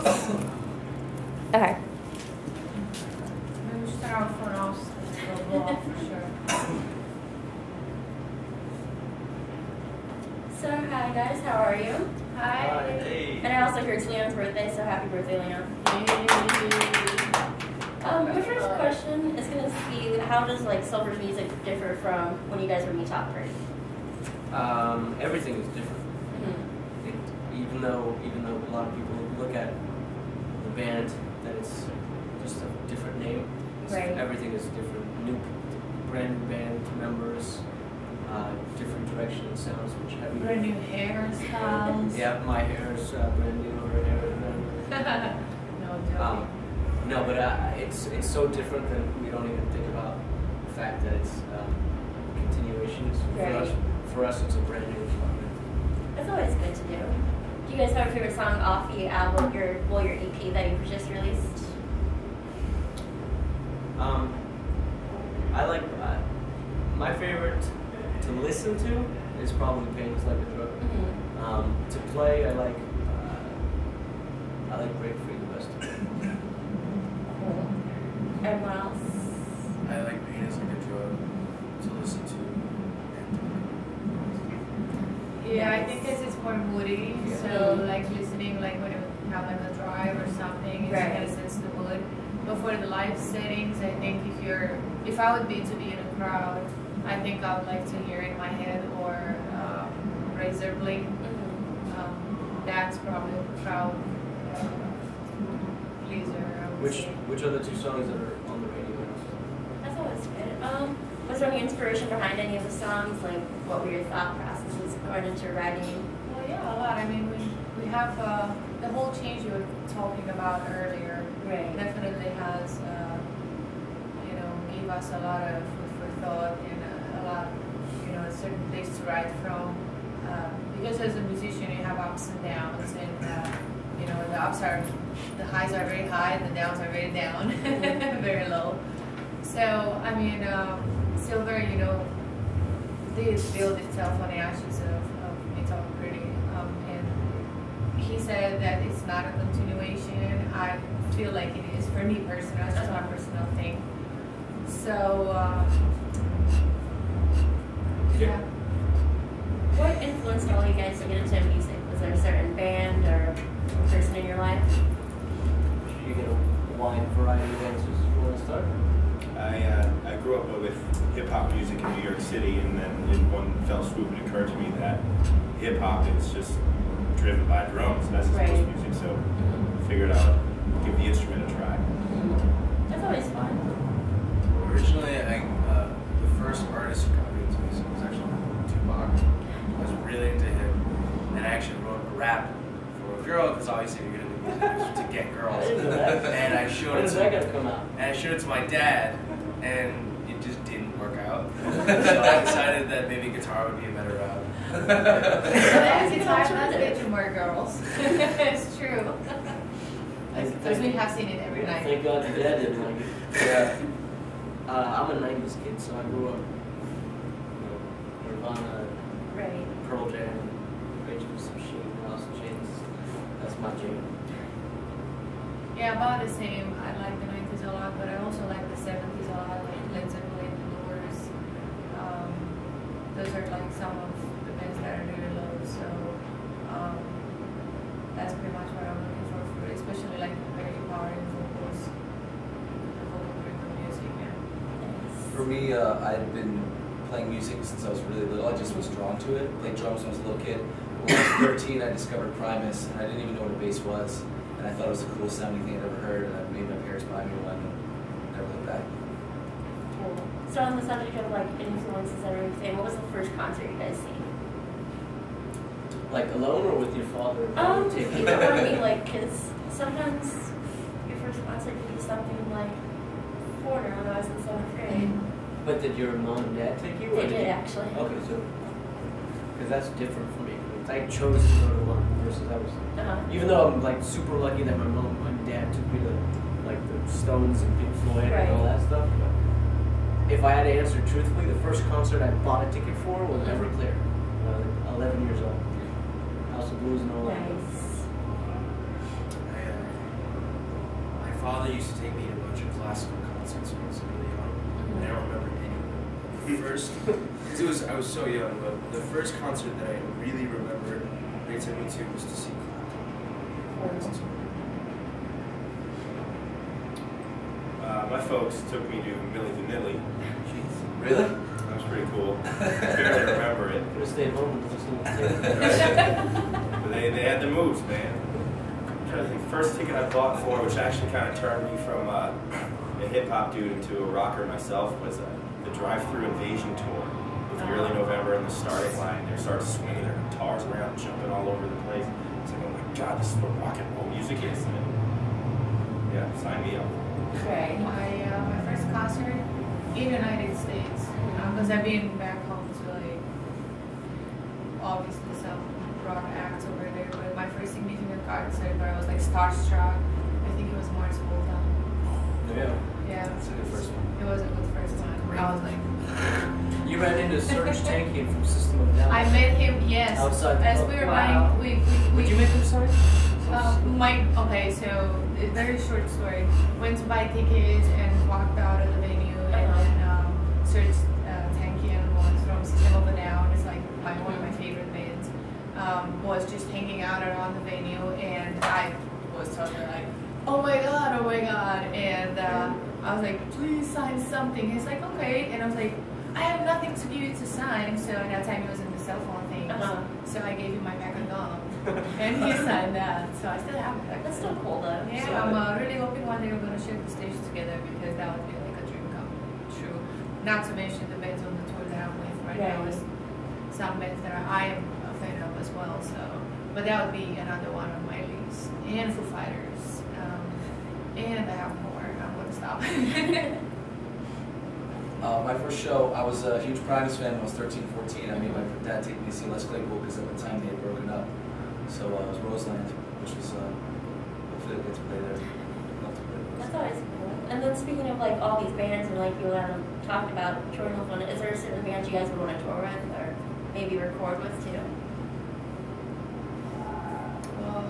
Okay. Maybe we should start out with front off for sure. So, hi guys, how are you? Hi. Hey. And I also heard it's Leon's birthday, so happy birthday, Leon. My first question is going to be, how does like Cilver's music differ from when you guys were Meet Top Party? Everything is different. Even though a lot of people look at the band that it's just a different name, Right. Everything is different. Brand new band members, different direction and sounds, which have Brand new hairstyles. Yeah, my hair is brand new. Her hair is brand new. No joking. No, but it's so different that we don't even think about the fact that it's continuations. Right. For us, it's a brand new project. That's always good to do. Do you guys have a favorite song off the album, your EP that you just released? I like my favorite to listen to is probably "Pain Is Like a Drug." To play, I like "Break Free" the best. Cool. Everyone else? I like "Pain Is Like a Drug" to listen to. Yeah, I think because it's more moody, Yeah. so like listening like when you have like a drive or something, it Right. kind of sets the mood. But for the live settings, I think if I would be to be in a crowd, I think I would like to hear In My Head or Razor Blade. That's probably a crowd pleaser. I would say. Which are the two songs that are on the radio? That's always good. Was there any inspiration behind any of the songs? Like, what were your thought processes going into writing? Well, yeah, a lot. I mean, we have the whole change you were talking about earlier. Right. Definitely has, gave us a lot of food for thought and a lot, a certain place to write from. Because as a musician, you have ups and downs, and the highs are very high, and the downs are very down, very low. So, I mean, Cilver, did build itself on the ashes of Me Talk Pretty, and he said that it's not a continuation. I feel like it is for me personally. It's just my personal thing. So, yeah. What influenced all you guys to get into music? Was there a certain band or person in your life? You get a wide variety of answers. You want to start? I grew up with hip-hop music in New York City, and then in one fell swoop it occurred to me that hip-hop is just driven by drums as opposed to music, so I figured I'd give the instrument a try. That's always fun. Originally, the first artist who got me into music was actually Tupac. I was really into him, and I actually wrote a rap for a girl, because obviously you're gonna do music to get girls. And I showed it to my dad, and it just didn't work out. So I decided that maybe guitar would be a better route. Guitar does get you more girls. It's true. Because we have seen it every night. Thank God your dad didn't like it. Yeah. I'm a 90s kid, so I grew up, Nirvana, Right. Pearl Jam, Rage Against the Machine, Alice in Chains. That's my jam. Yeah, about the same. I like the 90s a lot, but I also like the 70s a lot, like Led Zeppelin, The Doors. Those are like some of the bands that I really love. So that's pretty much what I'm looking for especially like the very empowering vocals, the vocal rhythm music. Yeah. For me, I'd been playing music since I was really little. I just was drawn to it. Played drums when I was a little kid. When I was 13, I discovered Primus, and I didn't even know what a bass was. And I thought it was the coolest sounding thing I'd ever heard, and I made my parents buy me one, and never looked back. Cool. So on the subject of like influences and everything, what was the first concert you guys seen? Like alone or with your father? Either one. I mean, like, because sometimes your first concert could be something like Porter when I was in 7th grade. But did your mom and dad take you? They did, actually. Okay, so because that's different for me. I chose to go to one versus I was. Even though I'm like super lucky that my mom and dad took me to like the Stones and Pink Floyd and all that stuff. But if I had to answer truthfully, the first concert I bought a ticket for was Everclear. 11 years old. House of Blues and all that. Nice. father used to take me to a bunch of classical concerts when I was really young. And I don't remember any of them. The first, because I was so young, but the first concert that I really remember they took me to was to see classical. My folks took me to Milli Vanilli. Really? That was pretty cool. I barely remember it. Could have stayed home and listened to it. But they had the moves, man. I'm trying to think. First ticket I bought for, which actually kind of turned me from a hip hop dude into a rocker myself, was the Drive-Thru Invasion tour. It was early November in the starting line. They started swinging their guitars around, jumping all over the place. It's like, oh my god, this is what rock and roll music is. And yeah, sign me up. Okay. My first concert in the United States, because I've been back home to like obviously some rock acts over there, but my first significant concert where I was like starstruck, I think it was Mars Volta. Yeah. Yeah. That's a good first one. It was a good first one. I was like, You ran into Serge Tankian from System of a Down. I met him, yes. Outside the as club. we were Wow. buying, Did you make him sorry? okay, so a very short story. Went to buy tickets and walked out of the venue, and then Serge Tankian was from System of a Down. It's like one of my favorite bands. Was just hanging out around the venue, and I was totally like, oh my god, and I was like, please sign something. He's like, okay, and I was like, I have nothing to give you to sign. So at that time he was in the cell phone thing, so I gave him my pack of gum, and he signed that. So I still have it. That's still cool though. Yeah, So- I'm really hoping one day we're gonna share the stage together, because that would be like a dream come true. Not to mention the bands on the tour that I'm with right now is some bands that I am a fan of as well. So, but that would be another one on my list. And Foo Fighters, and I have more. I'm gonna stop. My first show, I was a huge Primus fan when I was 13, 14. I made my dad take me to see Les Claypool because at the time they had broken up. So it was Roseland, which was, hopefully I get to play there. Love to play That's Roseland. always cool. And then speaking of like all these bands and like you talked about touring with one, is there a certain band you guys would want to tour with or maybe record with too? Well,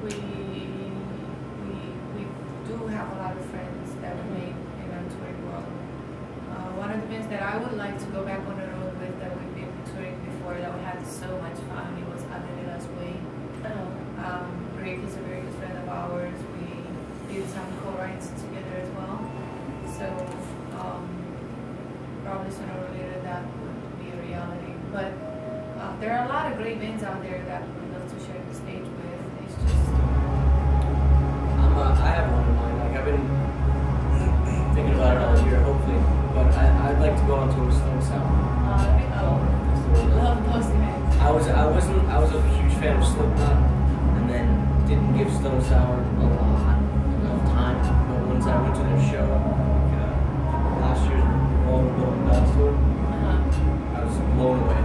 we do have a lot of friends that we made in the touring world. One of the bands that I would like to go back on the road with that we've been touring before that we had so much fun, it was Unavailable Way. Rick is a very good friend of ours. We did some co-writes together as well. So probably sooner or later that would be a reality. But there are a lot of great bands out there that we'd love to share the stage with. It's just I have one in mind. Like I've been thinking about it all year, hopefully. But I'd like to go on tour with Stone Sour. that'd be cool. Love those guys. I was a huge fan of Slipknot, and then didn't give Stone Sour a lot of time. But once I went to their show, last year's Unavailable tour, I was blown away.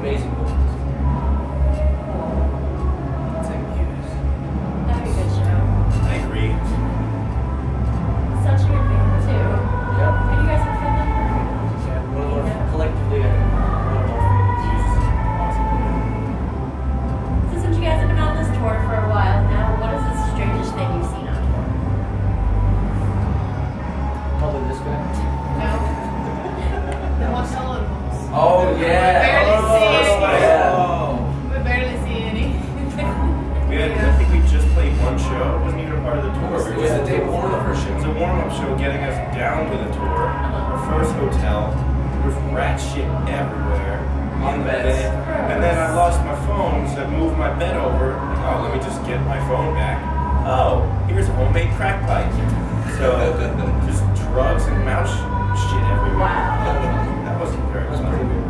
Amazing vocals. That'd be a good show. I agree. Such a good band too. Yep. And you guys have fun that Yeah, one of our collectively, one of our favorites. So since you guys have been on this tour for a while now, what is the strangest thing you've seen on tour? Probably this guy. No. The hotel animals. Oh, yeah. Barely see any. yeah. We barely see any. I think we just played one show. It wasn't even a part of the tour. It was the day before the first It was show. a warm-up show getting us down to the tour. Our first hotel. There was rat shit everywhere. On In the beds. bed. And then I lost my phone, so I moved my bed over. Oh, let me just get my phone back. Oh, here's a homemade crack pipe. So, just drugs and mouse shit everywhere. Wow. That wasn't very That's fun. pretty weird.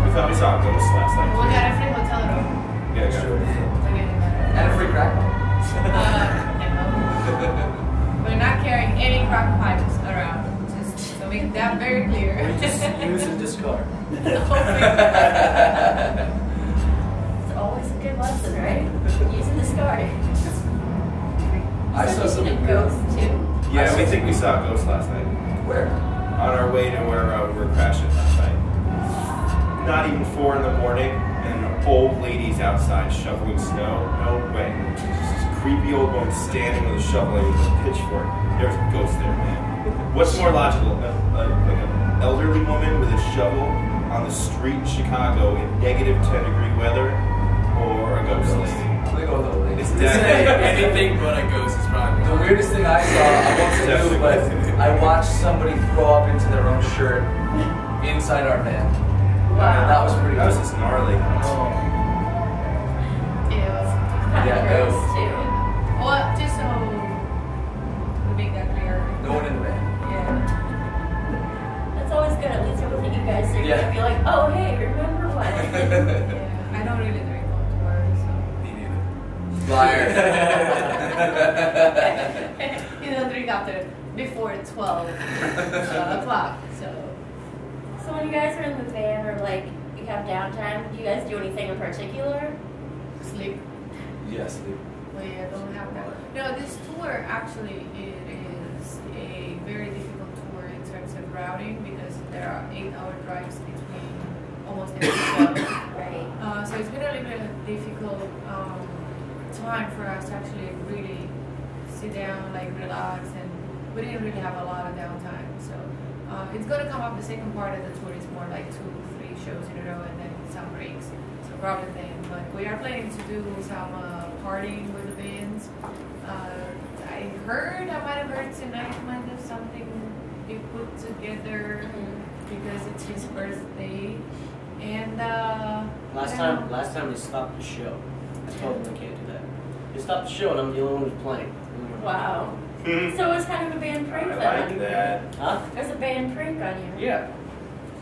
We thought we saw a ghost last night. We got a free hotel room. Yeah, got it. We're getting better. And a free crack. No. We're not carrying any crack pipes around. Just to make that very clear. We just use and discard. It's always a good lesson, right? Use and discard. I saw So something you weird. ghost too. Yeah, we think we saw a ghost last night. Where? On our way to where we were crashing last night. Not even 4 in the morning, and old ladies outside shoveling snow. No way. Just creepy old woman standing with a shovel and a pitchfork. There's a ghost there, man. What's more logical? Like an elderly woman with a shovel on the street in Chicago in negative 10-degree weather, or a ghost lady? They go with the lady. It's definitely anything but a ghost is probably The weirdest thing I saw, I won't say who, but I watched somebody throw up into their own shirt inside our van. Wow. That was pretty That was good. just gnarly. Yeah, Gross it was- too. Well, just so we make that clear. No one in the van. Yeah. That's always good. At least it wasn't you guys. So you're Yeah. gonna be like, oh hey, remember when? Yeah. I don't really drink on tour, so. Me neither. Liar. You don't drink after before 12 o'clock, so. So when you guys are in the van or like you have downtime, do you guys do anything in particular? Sleep. Yes, Well, yeah, don't have that. No, this tour actually it is a very difficult tour in terms of routing because there are 8-hour drives between almost every show. Right. So it's been a little bit difficult time for us to actually really sit down, like relax, and we didn't really have a lot of downtime. So it's going to come up. The second part of the tour is more like 2-3 shows in a row, and then some breaks. So rather than, but we are planning to do some partying with the bands. I might have heard tonight might have something be put together because it's his birthday. And Last time they stopped the show. I told them they can't do that. They stopped the show and I'm the only one who's playing. Wow. So it was kind of a band prank I then. like that. Huh? It was a band prank on you. Yeah.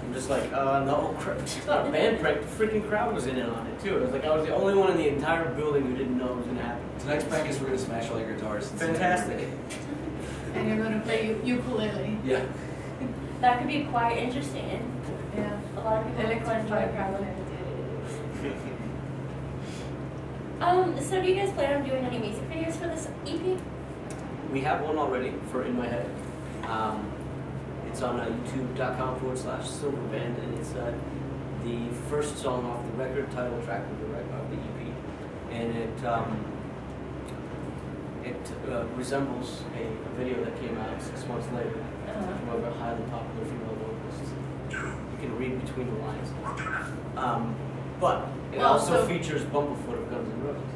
I'm just like, no, it's not a band prank. The freaking crowd was in on it too. It was like I was the only one in the entire building who didn't know it was gonna happen. Tonight's prank is we're gonna smash all your guitars. Fantastic. and you're gonna play ukulele. Yeah. That could be quite interesting. Yeah. A lot of people quite enjoy Electric probably. ukulele. So do you guys plan on doing any music videos for this EP? We have one already for In My Head. It's on youtube.com/Cilver Band, and it's the first song off the record, title track of the EP, and it resembles a video that came out 6 months later from a highly popular female vocalist. You can read between the lines, but it Well, also so- features Bumblefoot of Guns N' Roses.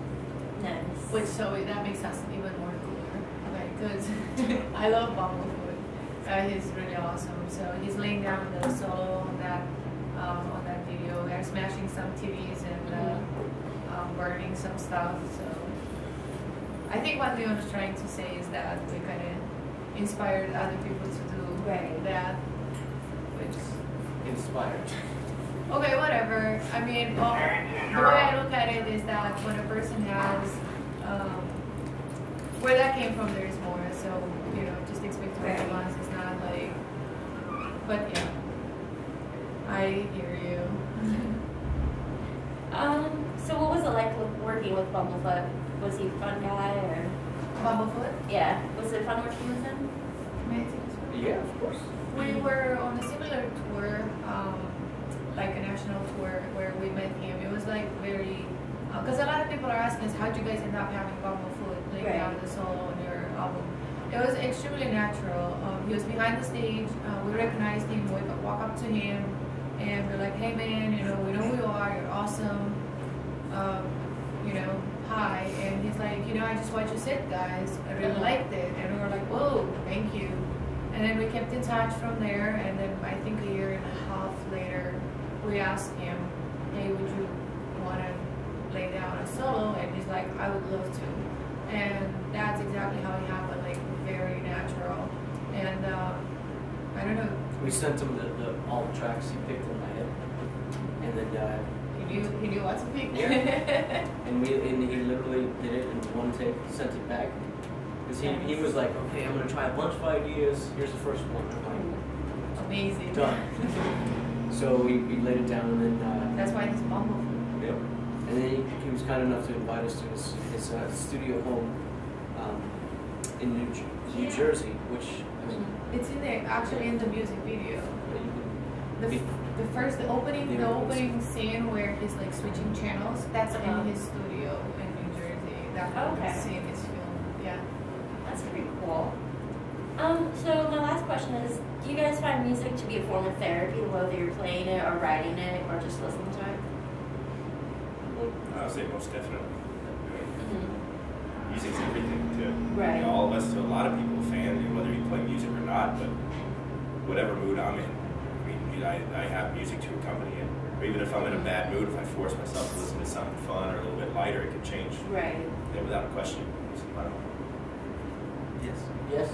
Nice. Which that makes us even more cooler, like because I love Bumblefoot. He's really awesome. So he's laying down the solo on that video. They're smashing some TVs and burning some stuff. So I think what Leon is trying to say is that we kind of inspired other people to do that, which. Inspired. Okay, whatever. I mean, well, the way I look at it is that when a person has, where that came from, there's more. So, just expect to recognize it's not like, but yeah, I hear you. So what was it like working with Bumblefoot? Was he a fun guy or? Bumblefoot? Yeah. Was it fun working with him? Yeah, of course. We were on a similar tour, like a national tour where we met him. It was like very, because a lot of people are asking us, how'd you guys end up having Bumblefoot laying down the solo on your album? It was extremely natural. He was behind the stage. We recognized him. We walk up to him, and we're like, "Hey, man, we know who you are. You're awesome. Hi." And he's like, "I just watched your set, guys. I really liked it." And we were like, "Whoa, thank you." And then we kept in touch from there. And then I think a year and a half later, we asked him, "Hey, would you want to lay down a solo?" And he's like, "I would love to." And that's exactly how it happened, like very natural. And I don't know. We sent him all the tracks he picked in my head, and then He knew what to pick. and he literally did it in one take, sent it back, because he was like, okay, I'm gonna try a bunch of ideas. Here's the first one. I'm Amazing. like, done. So we laid it down, and then That's why it's Bumblefoot. yep. And then he was kind enough to invite us to his studio home in New Jersey, which I mean, It's in there, actually in the music video. you The opening scene where he's like switching channels, that's in his studio in New Jersey. definitely seeing this film. Yeah. That's pretty cool. So my last question is, do you guys find music to be a form of therapy, whether you're playing it or writing it or just listening to it? I would say most definitely. Mm-hmm. Music's everything too. Right. You know, all of us, to a lot of people, fans, you know, whether you play music or not, but whatever mood I'm in, I mean, I have music to accompany it. Or even if I'm in a bad mood, if I force myself to listen to something fun or a little bit lighter, it can change. Right. Yeah, without a question. Yes. Yes.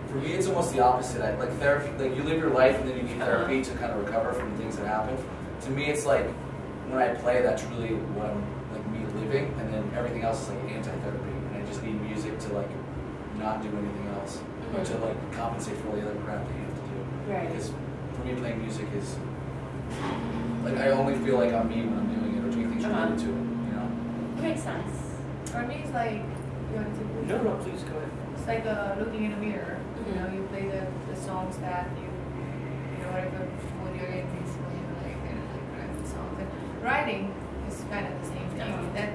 For me, it's almost the opposite. I like therapy. Like you live your life and then you need therapy to kind of recover from things that happen. To me, it's like when I play, that's really what I'm like me living, and then everything else is like anti-therapy, and I just need music to like not do anything else, or to like compensate for all the other crap that you have to do. Right. Because for me, playing music is like I only feel like I'm me when I'm doing it, or doing things related to it. You know. Makes sense. For me, it's like you want to. No, please go ahead. It's like looking in a mirror. You know, you play the songs that you know, whatever mood you're in, these like kind of like random songs. And writing is kind of the same thing.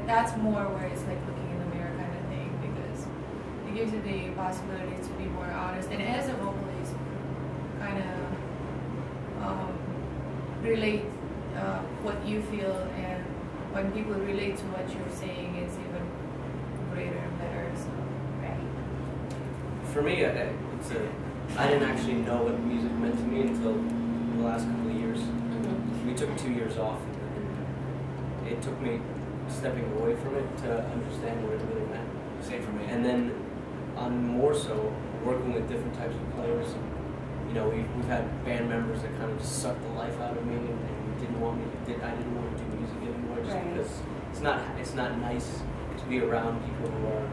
That's more where it's like looking in the mirror kind of thing, because it gives you the possibility to be more honest. And as a vocalist, kind of relate what you feel, and when people relate to what you're saying, it's even greater and better. So. For me, I didn't actually know what music meant to me until the last couple of years. Mm-hmm. We took 2 years off, and it took me stepping away from it to understand what it really meant. Same for me. And then, on more so, working with different types of players. You know, we've had band members that kind of just sucked the life out of me, and didn't want me. I didn't want to do music anymore, just because it's not nice to be around people who are,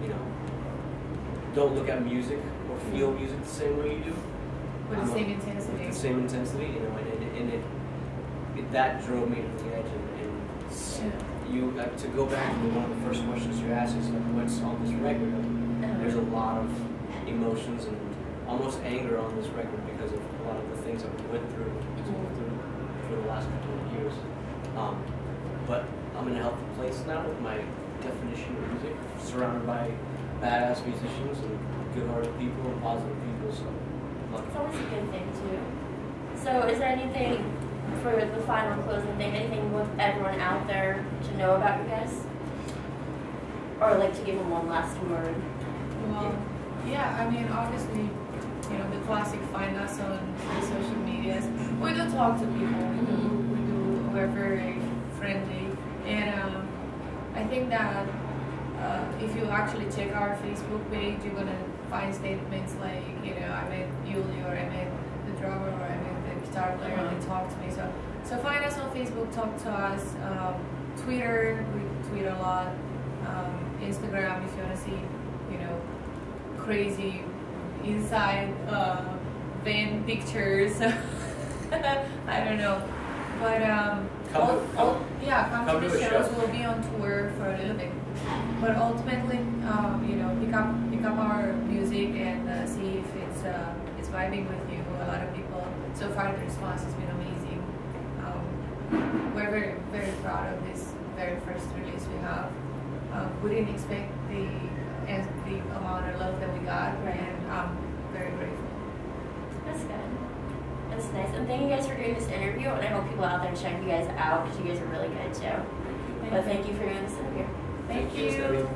you know, don't look at music or feel music the same way you do. With the same intensity. With the same intensity, you know, and it that drove me to the edge. And you to go back to one of the first questions you asked is like, what's on this record? There's a lot of emotions and almost anger on this record because of a lot of the things that we went through for the last couple of years. But I'm in a healthy place now with my definition of music, surrounded by badass musicians and good-hearted people and positive people, so lucky. It's always a good thing too. So is there anything for the final closing thing, anything you want everyone out there to know about you guys? Or like to give them one last word? Well, yeah, I mean, obviously, you know, the classic, find us on the social medias. We do talk to people, we're very friendly, and I think that if you actually check our Facebook page, you're gonna find statements like, you know, I met Yuli, or I met the drummer, or I met the guitar player, and they talk to me. So find us on Facebook, talk to us. Twitter, we tweet a lot. Instagram, if you wanna see, you know, crazy inside band pictures. I don't know, but come to the shows. We'll be on tour for a little bit. But ultimately, you know, pick up our music and see if it's vibing with you. A lot of people, so far the response has been amazing. We're very, very proud of this very first release we have. We didn't expect the amount of love that we got, and I'm very grateful. That's good. That's nice. And thank you guys for doing this interview, and I hope people out there check you guys out, because you guys are really good too. Thank you for doing this interview. Thank you.